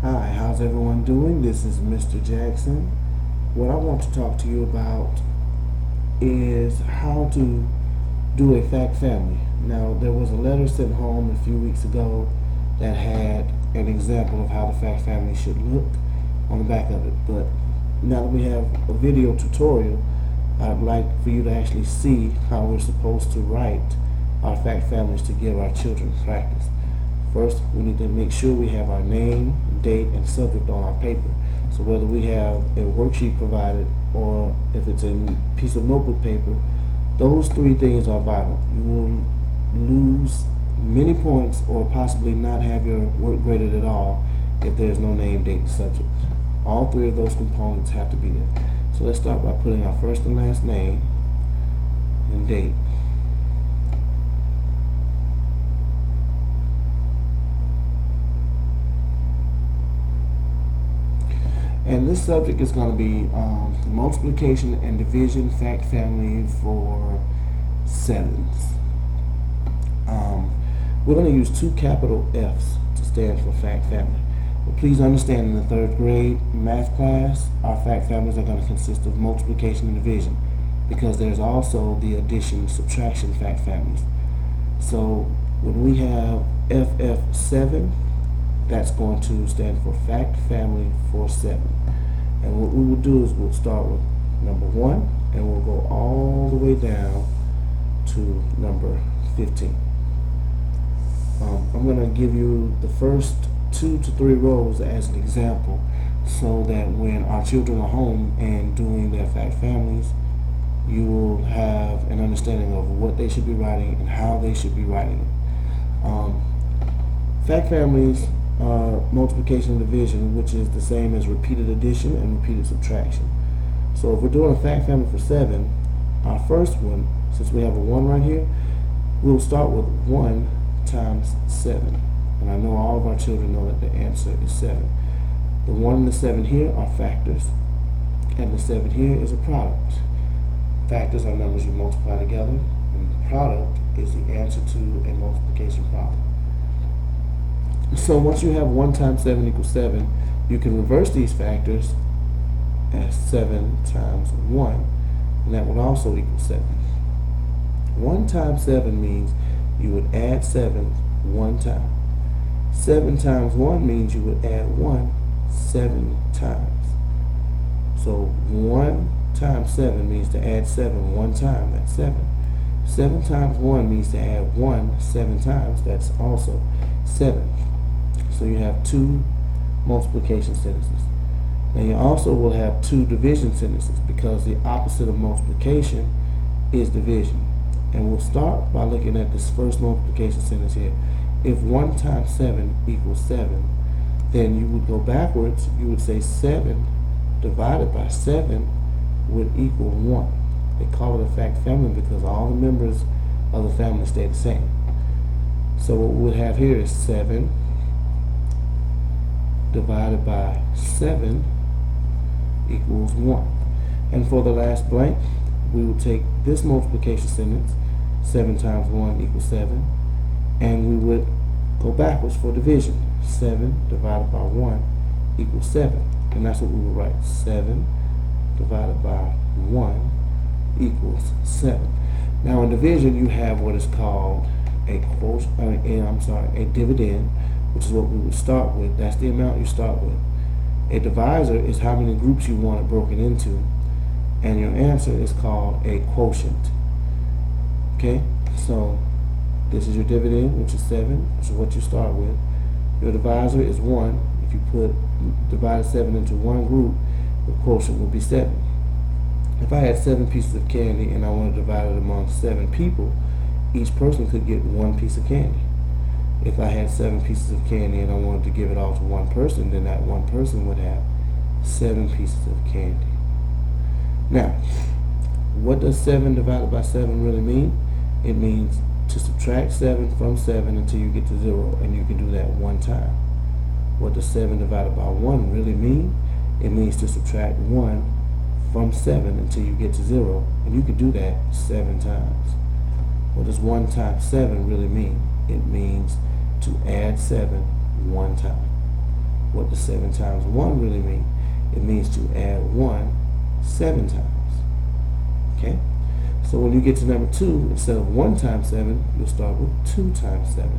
Hi, how's everyone doing? This is Mr. Jackson. What I want to talk to you about is how to do a fact family. Now, there was a letter sent home a few weeks ago that had an example of how the fact family should look on the back of it. But now that we have a video tutorial, I'd like for you to actually see how we're supposed to write our fact families to give our children practice. First, we need to make sure we have our name, date, and subject on our paper. So whether we have a worksheet provided or if it's a piece of notebook paper, those three things are vital. You will lose many points or possibly not have your work graded at all if there's no name, date, and subject. All three of those components have to be there. So let's start by putting our first and last name and date. And this subject is going to be the multiplication and division fact family for sevens. We're going to use two capital F's to stand for fact family. But please understand, in the third grade math class, our fact families are going to consist of multiplication and division, because there's also the addition subtraction fact families. So when we have FF7, that's going to stand for fact family for 7. And what we will do is we'll start with number 1 and we'll go all the way down to number 15. I'm going to give you the first 2 to 3 rows as an example, so that when our children are home and doing their fact families, you will have an understanding of what they should be writing and how they should be writing it. Fact families are multiplication and division, which is the same as repeated addition and repeated subtraction. So if we're doing a fact family for 7, our first one, since we have a 1 right here, we'll start with 1 times 7. And I know all of our children know that the answer is 7. The 1 and the 7 here are factors, and the 7 here is a product. Factors are numbers you multiply together, and the product is the answer to a multiplication problem. So once you have 1 times 7 equals 7, you can reverse these factors as 7 times 1, and that would also equal 7. 1 times 7 means you would add 7 one time. 7 times 1 means you would add 1 7 times. So 1 times 7 means to add 7 one time, that's 7. 7 times 1 means to add 1 7 times, that's also 7. So you have 2 multiplication sentences. Now you also will have 2 division sentences, because the opposite of multiplication is division. And we'll start by looking at this first multiplication sentence here. If 1 times 7 equals 7, then you would go backwards. You would say 7 divided by 7 would equal 1. They call it a fact family because all the members of the family stay the same. So what we would have here is 7 divided by 7 equals 1. And for the last blank, we will take this multiplication sentence, 7 times 1 equals 7, and we would go backwards for division. 7 divided by 1 equals 7. And that's what we would write. 7 divided by 1 equals 7. Now in division, you have what is called a dividend, which is what we would start with. That's the amount you start with. A divisor is how many groups you want it broken into, and your answer is called a quotient. Okay, so this is your dividend, which is 7, which is what you start with. Your divisor is 1. If you divided 7 into one group, the quotient will be 7. If I had 7 pieces of candy and I want to divide it among 7 people, each person could get 1 piece of candy. If I had 7 pieces of candy and I wanted to give it all to one person, then that one person would have 7 pieces of candy. Now, what does 7 divided by 7 really mean? It means to subtract 7 from 7 until you get to 0, and you can do that one time. What does 7 divided by 1 really mean? It means to subtract 1 from 7 until you get to 0, and you can do that 7 times. What does 1 times 7 really mean? It means to add 7 one time. what does 7 times 1 really mean? It means to add 1 7 times. Okay? So when you get to number 2, instead of 1 times 7, you'll start with 2 times 7.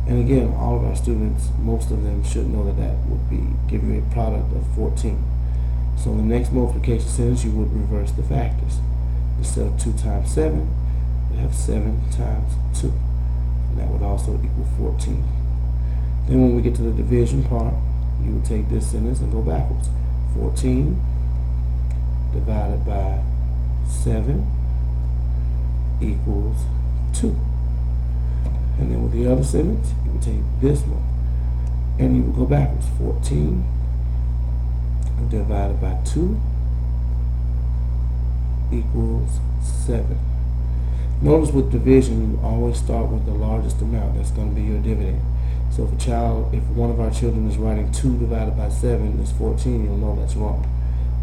And again, all of our students, most of them should know that that would be give you a product of 14. So in the next multiplication sentence, you would reverse the factors. Instead of 2 times 7, you have 7 times 2. And that would also equal 14. Then when we get to the division part, you would take this sentence and go backwards. 14 divided by 7 equals 2. And then with the other sentence, you would take this one and you would go backwards. 14 divided by 2 equals 7. Notice with division, you always start with the largest amount. That's going to be your dividend. So if one of our children is writing 2 divided by 7 is 14, you'll know that's wrong.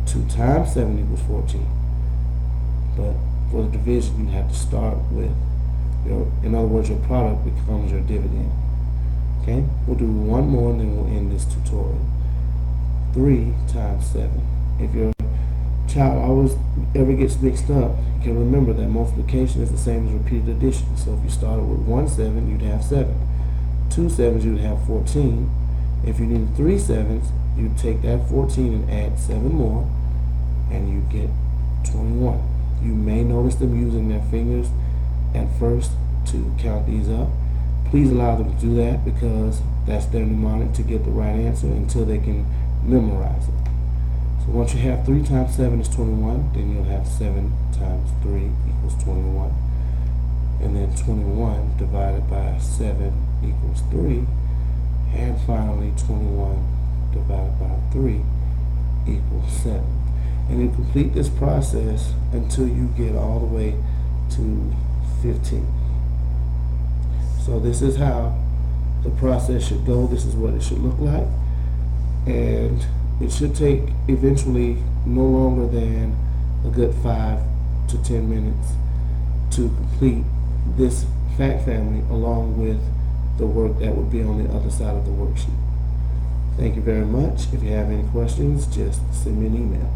2 times 7 equals 14. But for the division, you have to start with in other words, your product becomes your dividend. Okay? We'll do one more and then we'll end this tutorial. 3 times 7. If your child always ever gets mixed up, you can remember that multiplication is the same as repeated addition. So if you started with 1 7, you'd have 7. 2 7s, you'd have 14. If you needed 3 7s, you'd take that 14 and add 7 more, and you get 21. You may notice them using their fingers at first to count these up. Please allow them to do that because that's their mnemonic to get the right answer until they can memorize it. So once you have 3 times 7 is 21, then you'll have 7 times 3 equals 21. And then 21 divided by 7 equals 3. And finally 21 divided by 3 equals 7. And you complete this process until you get all the way to 15. So this is how the process should go. This is what it should look like. And it should take eventually no longer than a good 5 to 10 minutes to complete this fact family along with the work that would be on the other side of the worksheet. Thank you very much. If you have any questions, just send me an email.